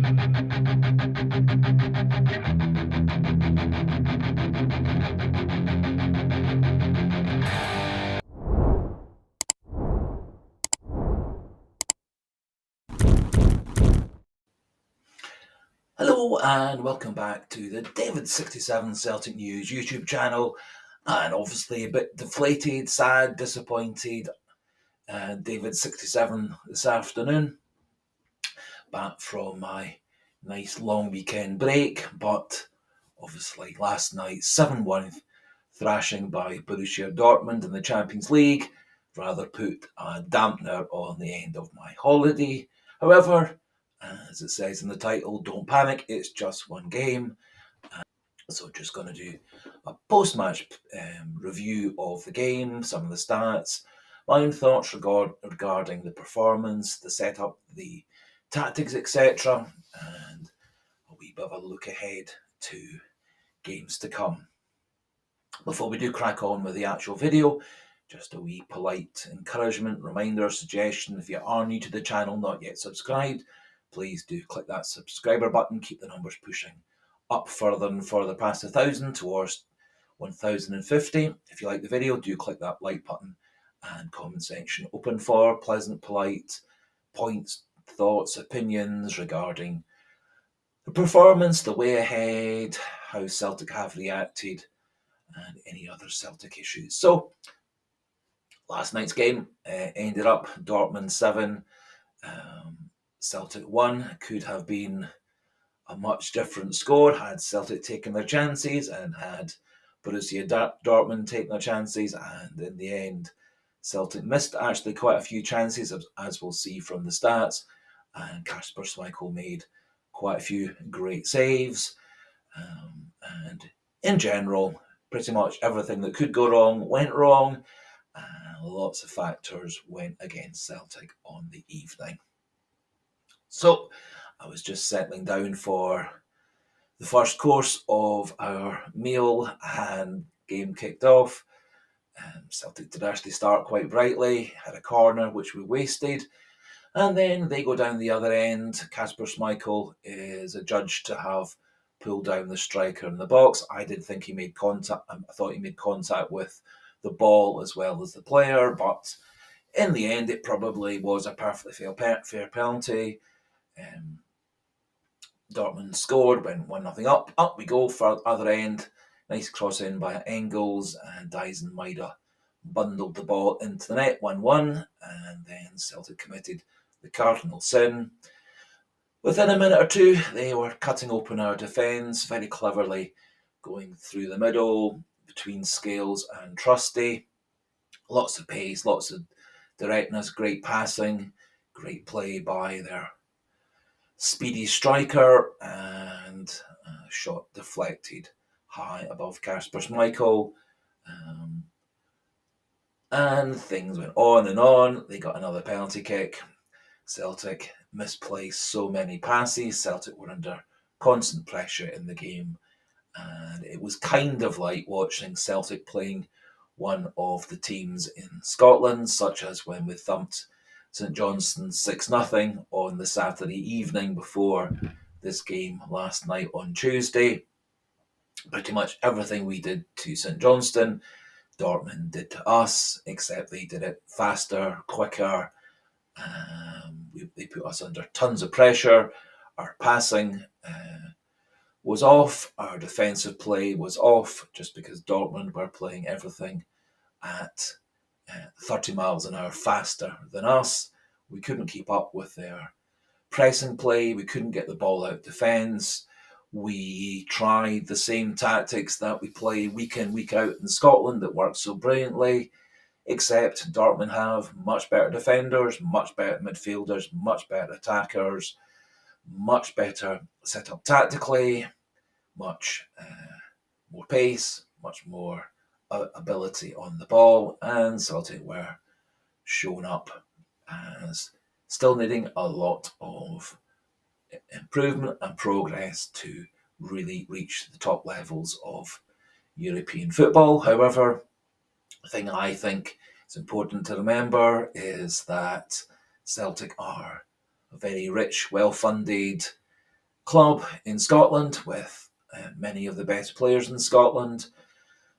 Hello and welcome back to the David67 Celtic News YouTube channel, and obviously a bit deflated, sad, disappointed, David67 this afternoon, back from my nice long weekend break, but obviously last night 7-1 thrashing by Borussia Dortmund in the Champions League rather put a dampener on the end of my holiday. However, as it says in the title, don't panic, it's just one game. So just going to do a post-match review of the game, some of the stats, my own thoughts regarding the performance, the setup, the tactics, etc. And a wee bit of a look ahead to games to come. Before we do crack on with the actual video, just a wee polite encouragement, reminder, suggestion. If you are new to the channel, not yet subscribed, please do click that subscriber button. Keep the numbers pushing up further and further past 1,000 towards 1,050. If you like the video, do click that like button, and comment section open for pleasant, polite points, thoughts, opinions regarding the performance, the way ahead, how Celtic have reacted, and any other Celtic issues. So, last night's game ended up Dortmund 7, Celtic 1. Could have been a much different score had Celtic taken their chances and had Borussia Dortmund taken their chances, and in the end Celtic missed actually quite a few chances, as we'll see from the stats, and Kasper Schmeichel made quite a few great saves, and in general pretty much everything that could go wrong went wrong, and lots of factors went against Celtic on the evening. So I was just settling down for the first course of our meal and game kicked off. Celtic did actually start quite brightly, had a corner which we wasted, and then they go down the other end. Kasper Schmeichel is adjudged to have pulled down the striker in the box. I did think he made contact. I thought he made contact with the ball as well as the player, but in the end it probably was a perfectly fair penalty. Dortmund scored, went 1-0 up. Up we go for the other end. Nice cross in by Engels, and Dyson Maida bundled the ball into the net, 1-1, and then Celtic committed the cardinal sin. Within a minute or two, they were cutting open our defence, very cleverly going through the middle between Scales and Trusty. Lots of pace, lots of directness, great passing, great play by their speedy striker, and a shot deflected high above Kasper Schmeichel. And things went on and on. They got another penalty kick. Celtic misplaced so many passes. Celtic were under constant pressure in the game, and it was kind of like watching Celtic playing one of the teams in Scotland, such as when we thumped St Johnstone 6-0 on the Saturday evening before this game last night on Tuesday. Pretty much everything we did to St Johnstone, Dortmund did to us, except they did it faster, quicker. They put us under tons of pressure. Our passing was off. Our defensive play was off, just because Dortmund were playing everything at 30 miles an hour faster than us. We couldn't keep up with their pressing play. We couldn't get the ball out defence. We tried the same tactics that we play week in, week out in Scotland that work so brilliantly, except Dortmund have much better defenders, much better midfielders, much better attackers, much better set up tactically, much more pace, much more ability on the ball, and Celtic were shown up as still needing a lot of improvement and progress to really reach the top levels of European football. However, the thing I think is important to remember is that Celtic are a very rich, well-funded club in Scotland with many of the best players in Scotland.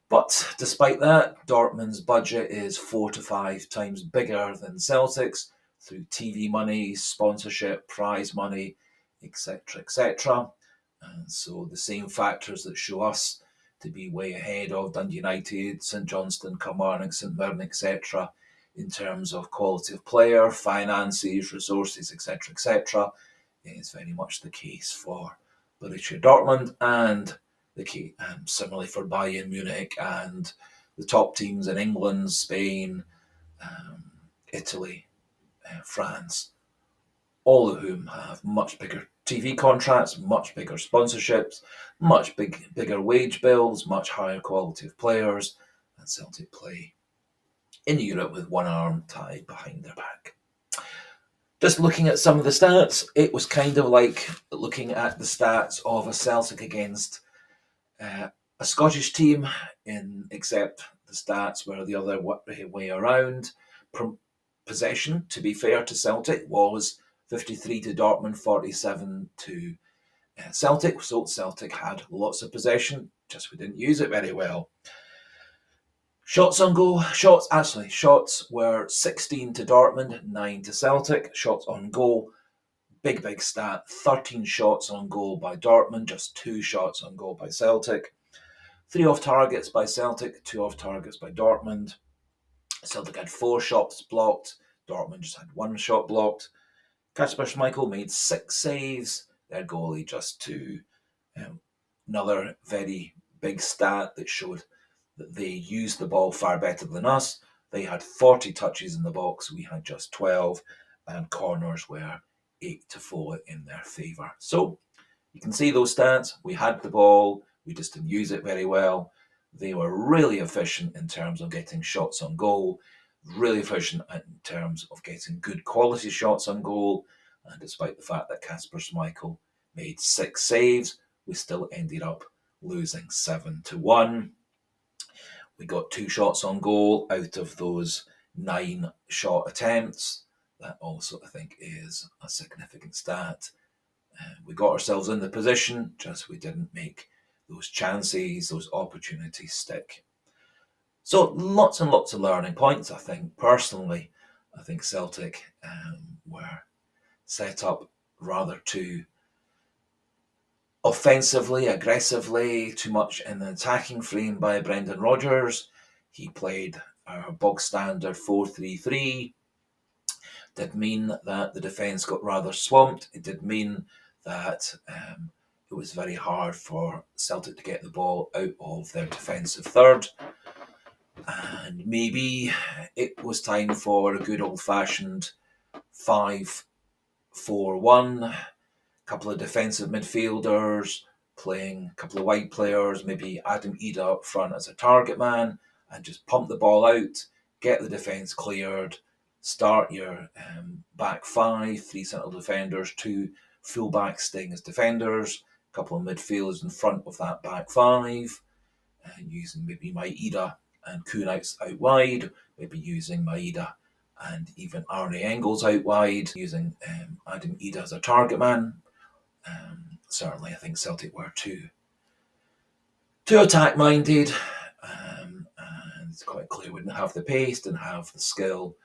But despite that, Dortmund's budget is 4 to 5 times bigger than Celtic's through TV money, sponsorship, prize money, etc., etc. And so the same factors that show us to be way ahead of Dundee United, St Johnstone, Kilmarnock, St Mirren, etc., in terms of quality of player, finances, resources, etc., is very much the case for Borussia Dortmund, and the key, similarly for Bayern Munich and the top teams in England, Spain, Italy, France, all of whom have much bigger TV contracts, much bigger sponsorships, bigger wage bills, much higher quality of players, and Celtic play in Europe with one arm tied behind their back. Just looking at some of the stats, it was kind of like looking at the stats of a Celtic against a Scottish team, except the stats were the other way around. Possession, to be fair to Celtic, was 53 to Dortmund, 47 to Celtic. So Celtic had lots of possession, just we didn't use it very well. Shots on goal, shots were 16 to Dortmund, 9 to Celtic. Shots on goal, big stat, 13 shots on goal by Dortmund, just 2 shots on goal by Celtic. 3 off targets by Celtic, 2 off targets by Dortmund. Celtic had 4 shots blocked, Dortmund just had 1 shot blocked. Kasper Schmeichel made 6 saves, their goalie just 2. Another very big stat that showed that they used the ball far better than us. They had 40 touches in the box, we had just 12, and corners were 8 to 4 in their favour. So you can see those stats. We had the ball, we just didn't use it very well. They were really efficient in terms of getting shots on goal, really efficient in terms of getting good quality shots on goal. And despite the fact that Kasper Schmeichel made 6 saves, we still ended up losing 7 to 1. We got 2 shots on goal out of those 9 shot attempts. That also, I think, is a significant stat. We got ourselves in the position, just we didn't make those chances, those opportunities stick. So lots and lots of learning points, I think. Personally, I think Celtic were set up rather too offensively, aggressively, too much in the attacking frame by Brendan Rodgers. He played our bog standard 4-3-3. Did mean that the defence got rather swamped. It did mean that it was very hard for Celtic to get the ball out of their defensive third. And maybe it was time for a good old-fashioned 5-4-1. Couple of defensive midfielders playing a couple of wide players, maybe Adam Ida up front as a target man, and just pump the ball out, get the defence cleared, start your back 5, 3 central defenders, 2 full-backs staying as defenders, a couple of midfielders in front of that back 5, and using maybe Maeda and Kuhnitz out wide, maybe using Maeda and even Arne Engels out wide, using Adam Ida as a target man. Certainly, I think Celtic were too attack-minded, and it's quite clear we didn't have the pace, didn't have the skill,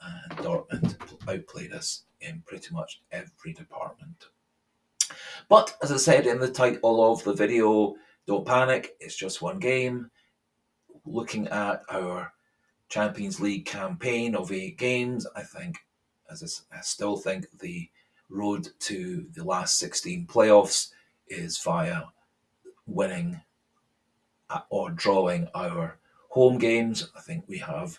and Dortmund outplayed us in pretty much every department. But, as I said in the title of the video, don't panic, it's just one game. Looking at our Champions League campaign of 8 games, I still think the road to the last 16 playoffs is via winning or drawing our home games. I think we'll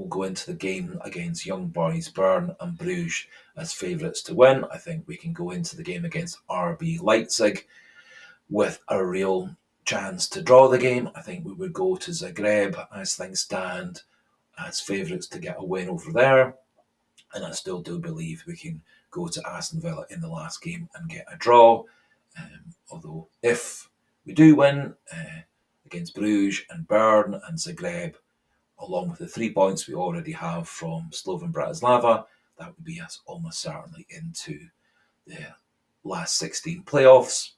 go into the game against Young Boys Bern and Bruges as favourites to win. I think we can go into the game against RB Leipzig with a real chance to draw the game. I think we would go to Zagreb, as things stand, as favourites to get a win over there. And I still do believe we can go to Aston Villa in the last game and get a draw. Although if we do win against Bruges and Bern and Zagreb, along with the 3 points we already have from Slovan Bratislava, that would be us almost certainly into the last 16 playoffs,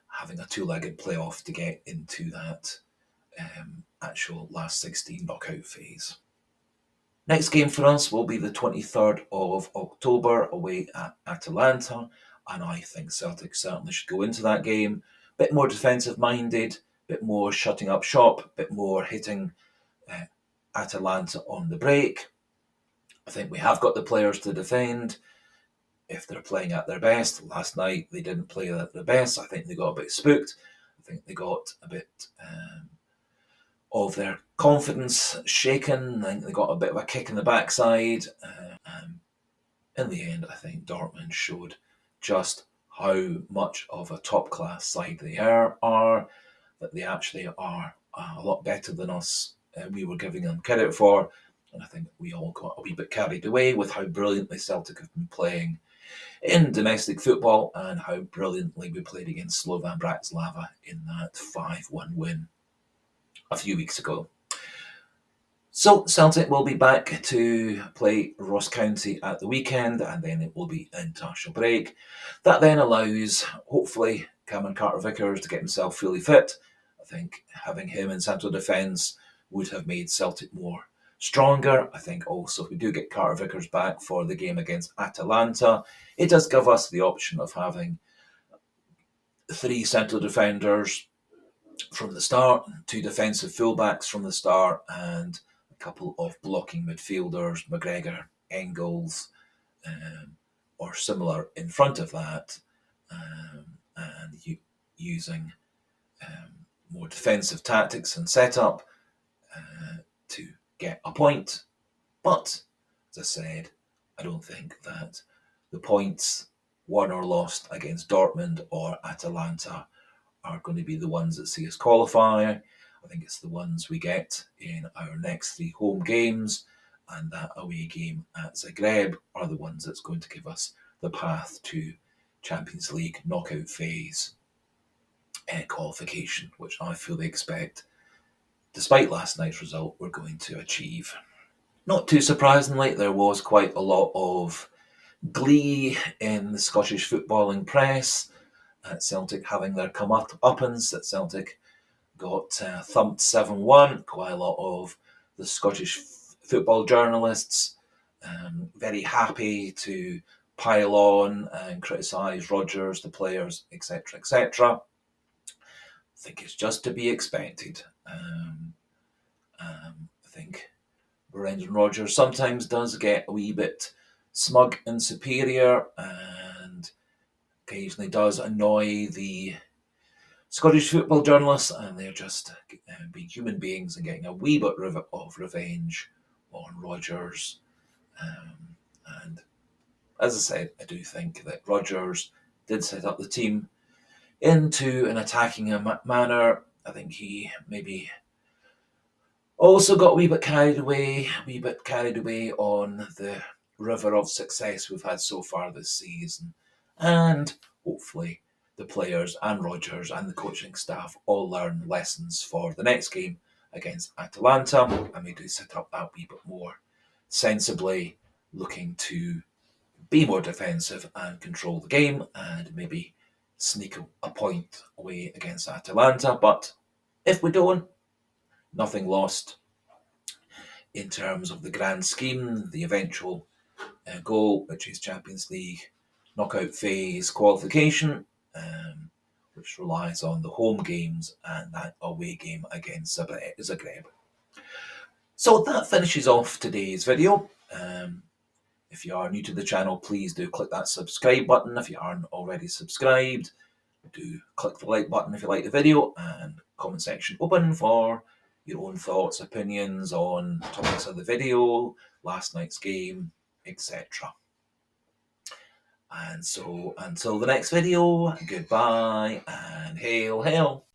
having a two-legged playoff to get into that actual last 16 knockout phase. Next game for us will be the 23rd of October away at Atalanta, and I think Celtic certainly should go into that game a bit more defensive minded, a bit more shutting up shop, a bit more hitting Atalanta on the break. I think we have got the players to defend if they're playing at their best. Last night they didn't play at their best. I think they got a bit spooked. I think they got a bit of their confidence shaken. I think they got a bit of a kick in the backside. In the end, I think Dortmund showed just how much of a top-class side they are, that they actually are a lot better than us. We were giving them credit for, and I think we all got a wee bit carried away with how brilliantly Celtic have been playing in domestic football and how brilliantly we played against Slovan Bratislava in that 5-1 win a few weeks ago. So Celtic will be back to play Ross County at the weekend, and then it will be international break. That then allows, hopefully, Cameron Carter-Vickers to get himself fully fit. I think having him in central defence would have made Celtic more stronger. I think also if we do get Carter-Vickers back for the game against Atalanta, it does give us the option of having 3 central defenders from the start, 2 defensive fullbacks from the start, and a couple of blocking midfielders, McGregor, Engels, or similar in front of that, and using more defensive tactics and setup to get a point. But, as I said, I don't think that the points won or lost against Dortmund or Atalanta are going to be the ones that see us qualify. I think it's the ones we get in our next 3 home games, and that away game at Zagreb are the ones that's going to give us the path to Champions League knockout phase qualification, which I fully expect, despite last night's result, we're going to achieve. Not too surprisingly, there was quite a lot of glee in the Scottish footballing press at Celtic having their comeuppance, that Celtic got thumped 7-1. Quite a lot of the Scottish football journalists very happy to pile on and criticise Rodgers, the players, etc., etc. I think it's just to be expected. I think Brendan Rodgers sometimes does get a wee bit smug and superior, and occasionally does annoy the Scottish football journalists, and they're just being human beings and getting a wee bit of revenge on Rodgers. And as I said, I do think that Rodgers did set up the team into an attacking manner. I think he maybe also got a wee bit carried away on the river of success we've had so far this season. And hopefully the players and Rodgers and the coaching staff all learn lessons for the next game against Atalanta, and we do set up that wee bit more sensibly, looking to be more defensive and control the game and maybe sneak a point away against Atalanta. But if we don't, nothing lost in terms of the grand scheme, the eventual goal, which is Champions League knockout phase qualification, which relies on the home games and that away game against Zagreb. So that finishes off today's video. If you are new to the channel, please do click that subscribe button. If you aren't already subscribed, do click the like button if you like the video, and comment section open for your own thoughts, opinions on topics of the video, last night's game, etc. And so until the next video, goodbye and hail, hail.